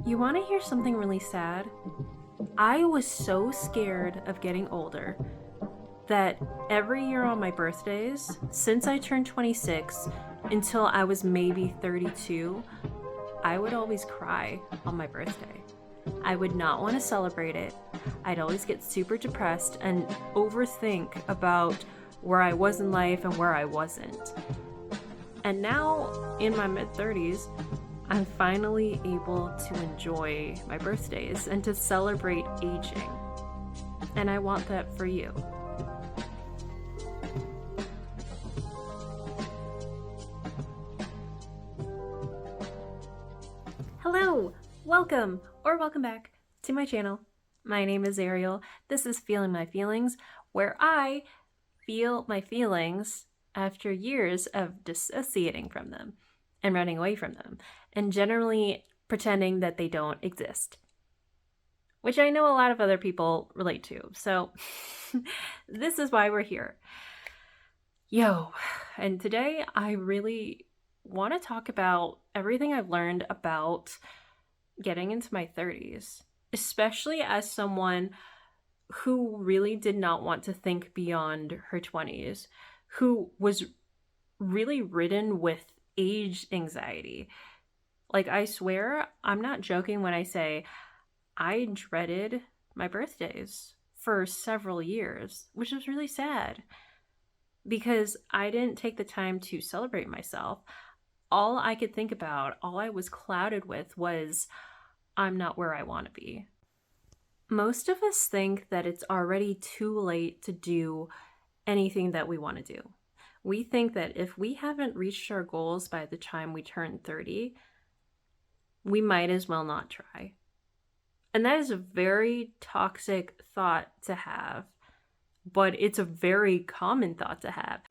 You want to hear something really sad? I was so scared of getting older that every year on my birthdays, since I turned 26 until I was maybe 32, I would always cry on my birthday. I would not want to celebrate it. I'd always get super depressed and overthink about where I was in life and where I wasn't. And now, in my mid 30s, I'm finally able to enjoy my birthdays and to celebrate aging. And I want that for you. Hello, welcome or welcome back to my channel. My name is Ariel. This is Feeling My Feelings, where I feel my feelings after years of dissociating from them and running away from them, and generally pretending that they don't exist, which I know a lot of other people relate to. So this is why we're here. And today I really want to talk about everything I've learned about getting into my 30s, especially as someone who really did not want to think beyond her 20s, who was really ridden with age anxiety. Like, I swear, I'm not joking when I say I dreaded my birthdays for several years, which was really sad because I didn't take the time to celebrate myself. All I could think about, all I was clouded with was, I'm not where I want to be. Most of us think that it's already too late to do anything that we want to do. We think that if we haven't reached our goals by the time we turn 30, we might as well not try. And that is a very toxic thought to have, but it's a very common thought to have.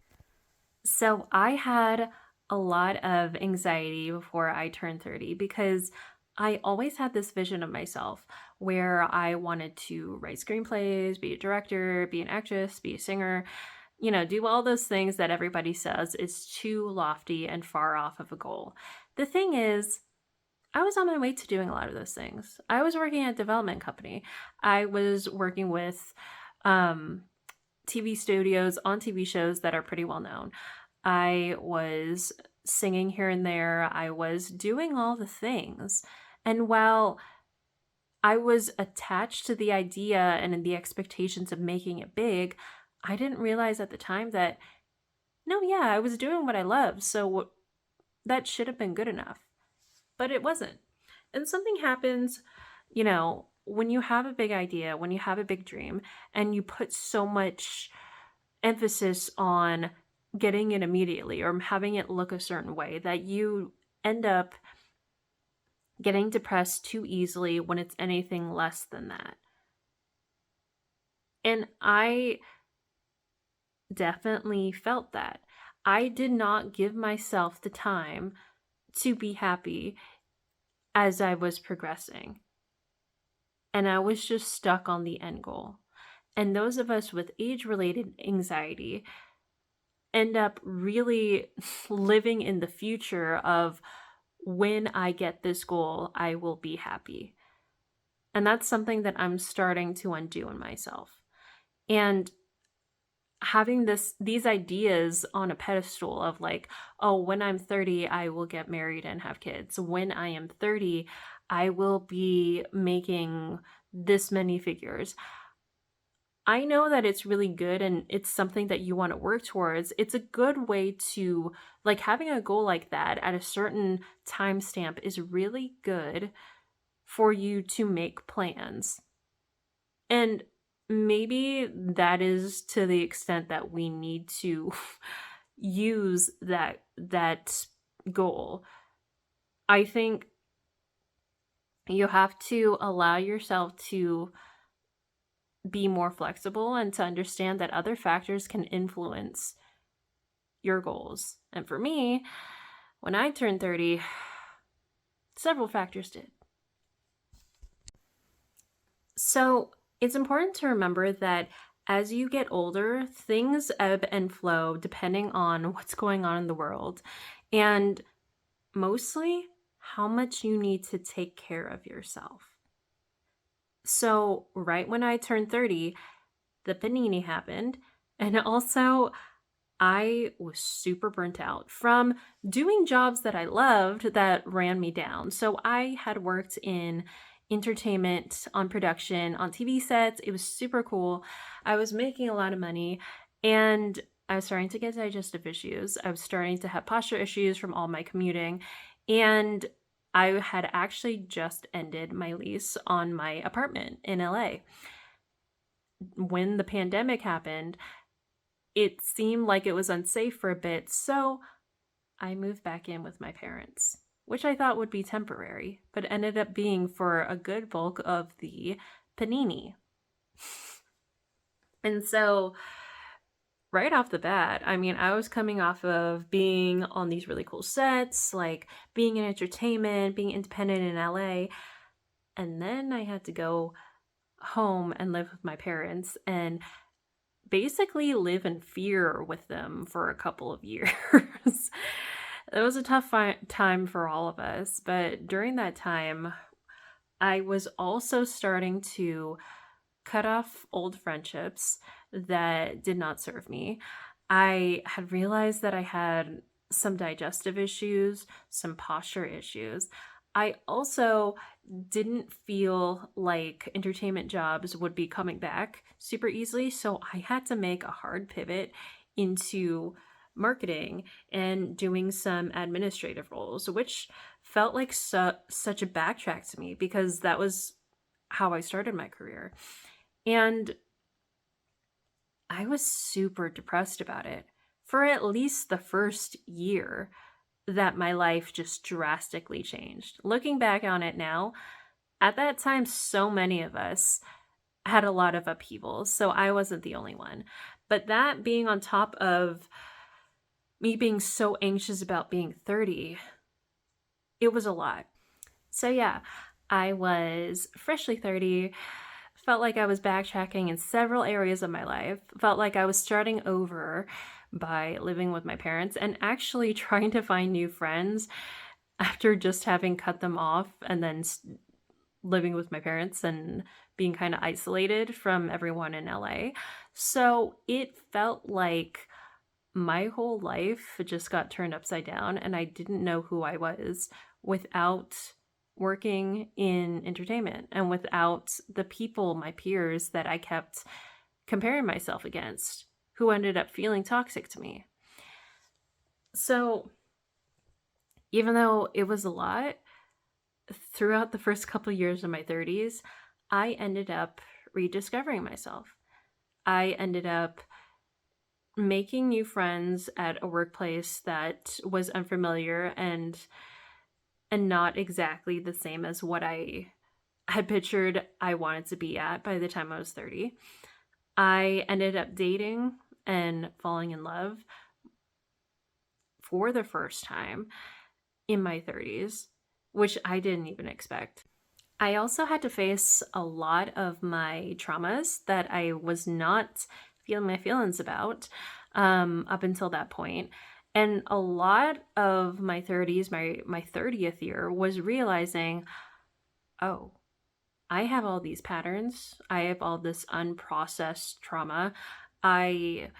So I had a lot of anxiety before I turned 30 because I always had this vision of myself where I wanted to write screenplays, be a director, be an actress, be a singer, do all those things that everybody says is too lofty and far off of a goal. The thing is, I was on my way to doing a lot of those things. I was working at a development company. I was working with TV studios on TV shows that are pretty well known. I was singing here and there. I was doing all the things. And while I was attached to the idea and the expectations of making it big, I didn't realize at the time that, no, yeah, I was doing what I loved, so that should have been good enough. But it wasn't. And something happens, when you have a big idea, when you have a big dream, and you put so much emphasis on getting it immediately or having it look a certain way that you end up getting depressed too easily when it's anything less than that. And I definitely felt that. I did not give myself the time to be happy as I was progressing. And I was just stuck on the end goal. And those of us with age-related anxiety end up really living in the future of, when I get this goal, I will be happy. And that's something that I'm starting to undo in myself. And having these ideas on a pedestal of like, oh, when I'm 30, I will get married and have kids. When I am 30, I will be making this many figures. I know that it's really good and it's something that you want to work towards. It's a good way to, like, having a goal like that at a certain timestamp is really good for you to make plans. And maybe that is to the extent that we need to use that goal. I think you have to allow yourself to be more flexible and to understand that other factors can influence your goals. And for me, when I turned 30, several factors did. So it's important to remember that as you get older, things ebb and flow depending on what's going on in the world. And mostly, how much you need to take care of yourself. So, right when I turned 30, the panini happened. And also, I was super burnt out from doing jobs that I loved that ran me down. So I had worked in entertainment, on production, on TV sets. It was super cool. I was making a lot of money and I was starting to get digestive issues. I was starting to have posture issues from all my commuting. And I had actually just ended my lease on my apartment in LA. When the pandemic happened, it seemed like it was unsafe for a bit, so I moved back in with my parents, which I thought would be temporary, but ended up being for a good bulk of the panini. And so, right off the bat, I mean, I was coming off of being on these really cool sets, like being in entertainment, being independent in LA, and then I had to go home and live with my parents and basically live in fear with them for a couple of years. It was a tough time for all of us, but during that time, I was also starting to cut off old friendships that did not serve me. I had realized that I had some digestive issues, some posture issues. I also didn't feel like entertainment jobs would be coming back super easily, so I had to make a hard pivot into marketing and doing some administrative roles, which felt like such a backtrack to me because that was how I started my career. And I was super depressed about it for at least the first year that my life just drastically changed. Looking back on it now, at that time, so many of us had a lot of upheavals, so I wasn't the only one. But that being on top of me being so anxious about being 30, it was a lot. So, yeah, I was freshly 30, felt like I was backtracking in several areas of my life, felt like I was starting over by living with my parents and actually trying to find new friends after just having cut them off and then living with my parents and being kind of isolated from everyone in LA. So it felt like my whole life just got turned upside down and I didn't know who I was without working in entertainment and without the people, my peers that I kept comparing myself against, who ended up feeling toxic to me. So even though it was a lot, throughout the first couple years of my 30s, I ended up rediscovering myself. I ended up making new friends at a workplace that was unfamiliar and not exactly the same as what I had pictured I wanted to be at by the time I was 30. I ended up dating and falling in love for the first time in my 30s, which I didn't even expect. I also had to face a lot of my traumas that I was not feeling my feelings about up until that point. And a lot of my 30s, my 30th year, was realizing, oh, I have all these patterns. I have all this unprocessed trauma. I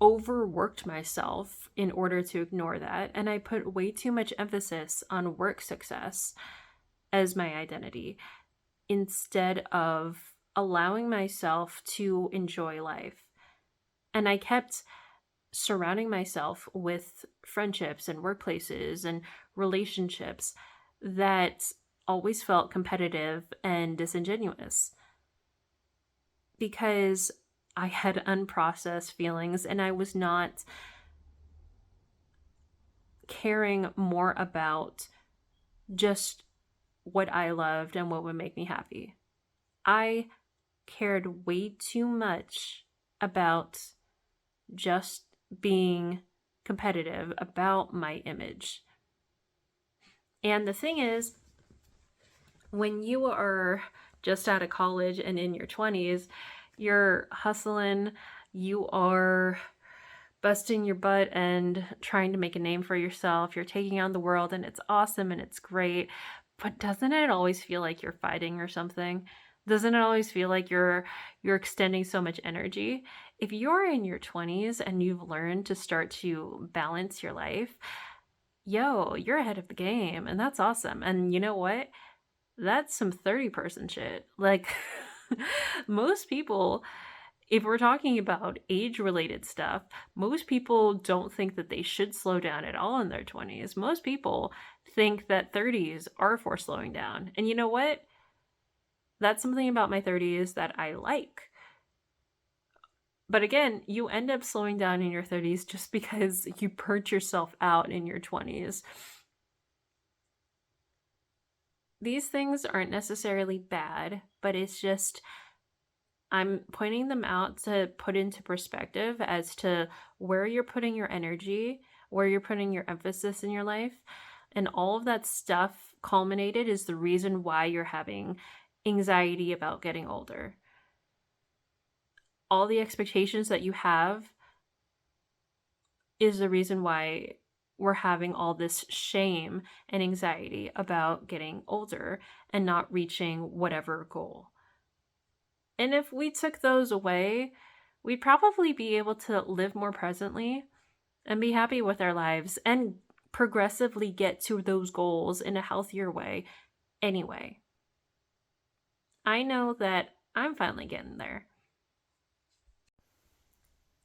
overworked myself in order to ignore that. And I put way too much emphasis on work success as my identity instead of allowing myself to enjoy life. And I kept surrounding myself with friendships and workplaces and relationships that always felt competitive and disingenuous because I had unprocessed feelings and I was not caring more about just what I loved and what would make me happy. I cared way too much about just being competitive about my image. And the thing is, when you are just out of college and in your 20s, you're hustling, you are busting your butt and trying to make a name for yourself. You're taking on the world and it's awesome and it's great. But doesn't it always feel like you're fighting or something? Doesn't it always feel like you're extending so much energy? If you're in your 20s and you've learned to start to balance your life, yo, you're ahead of the game and that's awesome. And you know what? That's some 30-person shit. Like most people, if we're talking about age related stuff, most people don't think that they should slow down at all in their 20s. Most people think that 30s are for slowing down. And you know what? That's something about my 30s that I like. But again, you end up slowing down in your 30s just because you burnt yourself out in your 20s. These things aren't necessarily bad, but it's just I'm pointing them out to put into perspective as to where you're putting your energy, where you're putting your emphasis in your life. And all of that stuff culminated is the reason why you're having anxiety about getting older. All the expectations that you have is the reason why we're having all this shame and anxiety about getting older and not reaching whatever goal. And if we took those away, we'd probably be able to live more presently and be happy with our lives and progressively get to those goals in a healthier way anyway. I know that I'm finally getting there.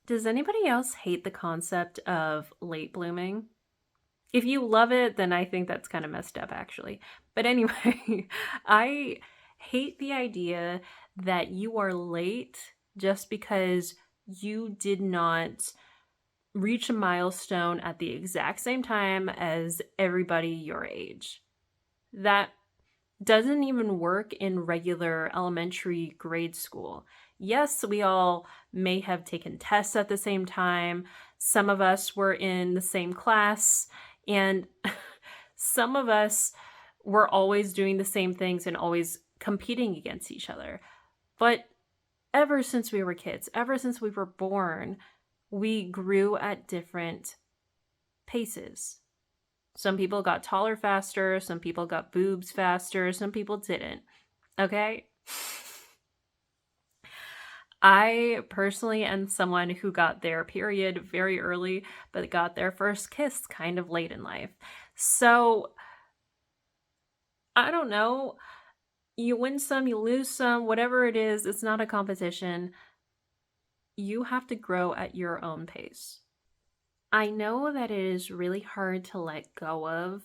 Does anybody else hate the concept of late blooming? If you love it, then I think that's kind of messed up, actually. But anyway, I hate the idea that you are late just because you did not reach a milestone at the exact same time as everybody your age. That doesn't even work in regular elementary grade school. Yes, we all may have taken tests at the same time. Some of us were in the same class, and some of us were always doing the same things and always competing against each other. But ever since we were kids, ever since we were born, we grew at different paces. Some people got taller faster, some people got boobs faster, some people didn't. Okay? I personally am someone who got their period very early, but got their first kiss kind of late in life. So, I don't know. You win some, you lose some, whatever it is, it's not a competition. You have to grow at your own pace. I know that it is really hard to let go of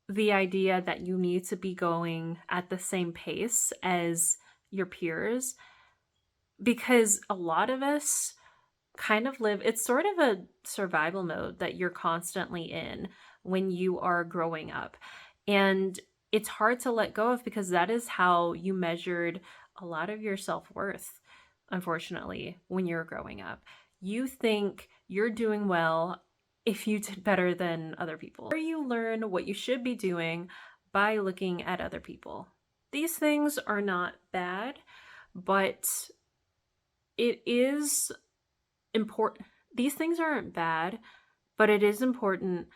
the idea that you need to be going at the same pace as your peers because a lot of us kind of live it's sort of a survival mode that you're constantly in when you are growing up. And it's hard to let go of because that is how you measured a lot of your self-worth, unfortunately, when you're growing up. You think you're doing well if you did better than other people, or you learn what you should be doing by looking at other people. These things are not bad, but it is important. These things aren't bad, but it is important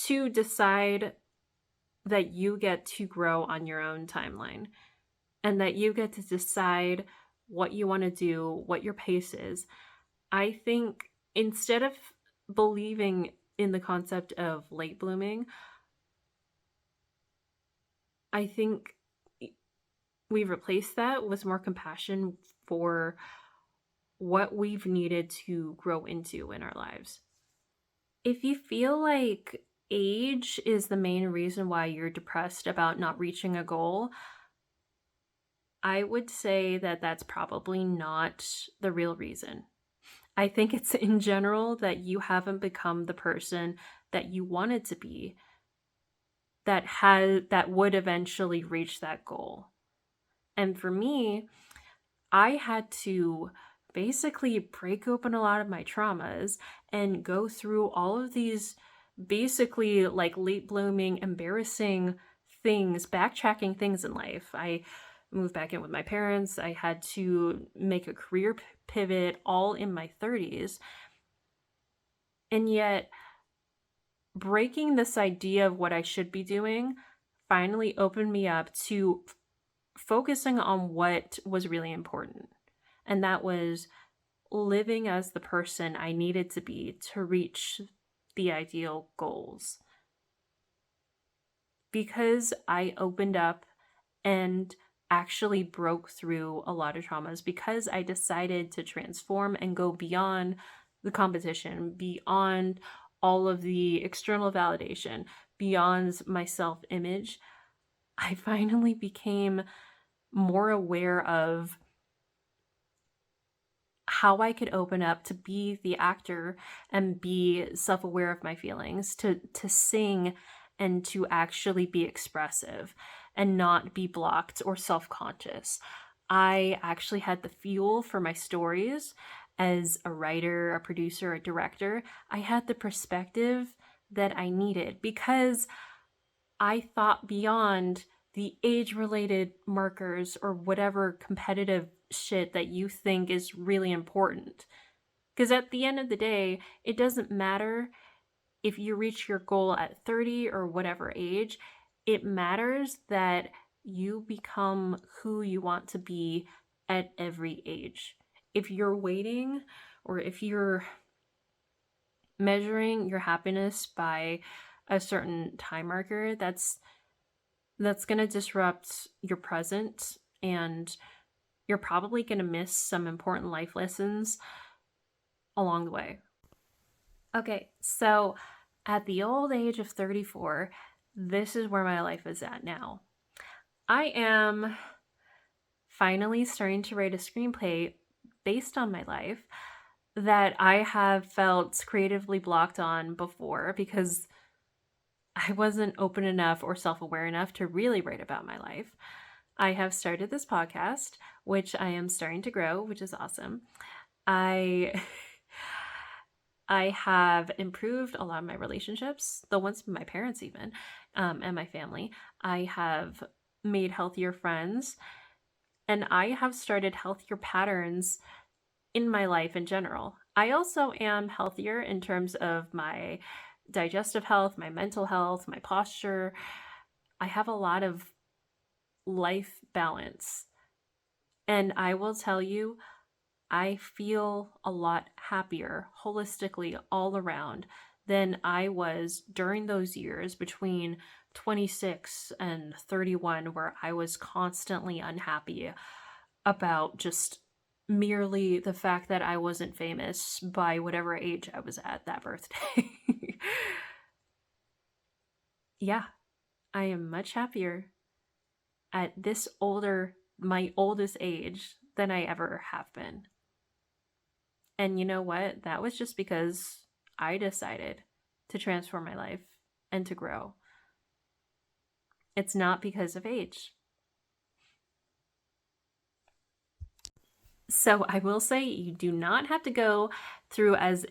to decide that you get to grow on your own timeline and that you get to decide what you want to do, what your pace is. I think instead of believing in the concept of late blooming, I think we replace that with more compassion for what we've needed to grow into in our lives. If you feel like age is the main reason why you're depressed about not reaching a goal, I would say that that's probably not the real reason. I think it's in general that you haven't become the person that you wanted to be that would eventually reach that goal. And for me, I had to basically break open a lot of my traumas and go through all of these basically like late blooming, embarrassing things, backtracking things in life. I moved back in with my parents. I had to make a career pivot all in my 30s. And yet, breaking this idea of what I should be doing finally opened me up to focusing on what was really important. And that was living as the person I needed to be to reach the ideal goals. Because I opened up and actually broke through a lot of traumas, because I decided to transform and go beyond the competition, beyond all of the external validation, beyond my self image, I finally became more aware of how I could open up to be the actor and be self-aware of my feelings, to sing and to actually be expressive and not be blocked or self-conscious. I actually had the fuel for my stories as a writer, a producer, a director. I had the perspective that I needed because I thought beyond the age related markers or whatever competitive shit that you think is really important. Because at the end of the day, it doesn't matter if you reach your goal at 30 or whatever age, it matters that you become who you want to be at every age. If you're waiting or if you're measuring your happiness by a certain time marker, that's going to disrupt your present, and you're probably going to miss some important life lessons along the way. Okay, so at the old age of 34, this is where my life is at now. I am finally starting to write a screenplay based on my life that I have felt creatively blocked on before because I wasn't open enough or self aware enough to really write about my life. I have started this podcast, which I am starting to grow, which is awesome. I I have improved a lot of my relationships, the ones with my parents even, and my family. I have made healthier friends, and I have started healthier patterns in my life in general. I also am healthier in terms of my digestive health, my mental health, my posture. I have a lot of life balance. And I will tell you, I feel a lot happier holistically all around than I was during those years between 26 and 31, where I was constantly unhappy about just merely the fact that I wasn't famous by whatever age I was at that birthday. Yeah, I am much happier at this my oldest age than I ever have been. And you know what? That was just because I decided to transform my life and to grow. It's not because of age. So I will say you do not have to go through as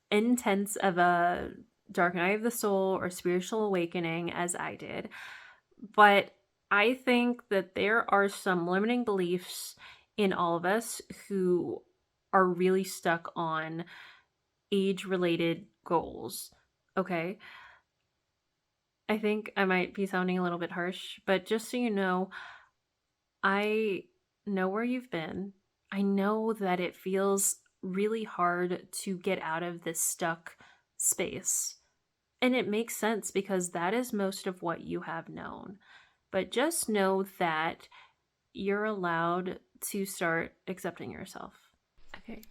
intense of a dark night of the soul or spiritual awakening as I did. But I think that there are some limiting beliefs in all of us who are really stuck on age related goals. Okay. I think I might be sounding a little bit harsh, but just so you know, I know where you've been. I know that it feels really hard to get out of this stuck space. And it makes sense because that is most of what you have known. But just know that you're allowed to start accepting yourself. Okay.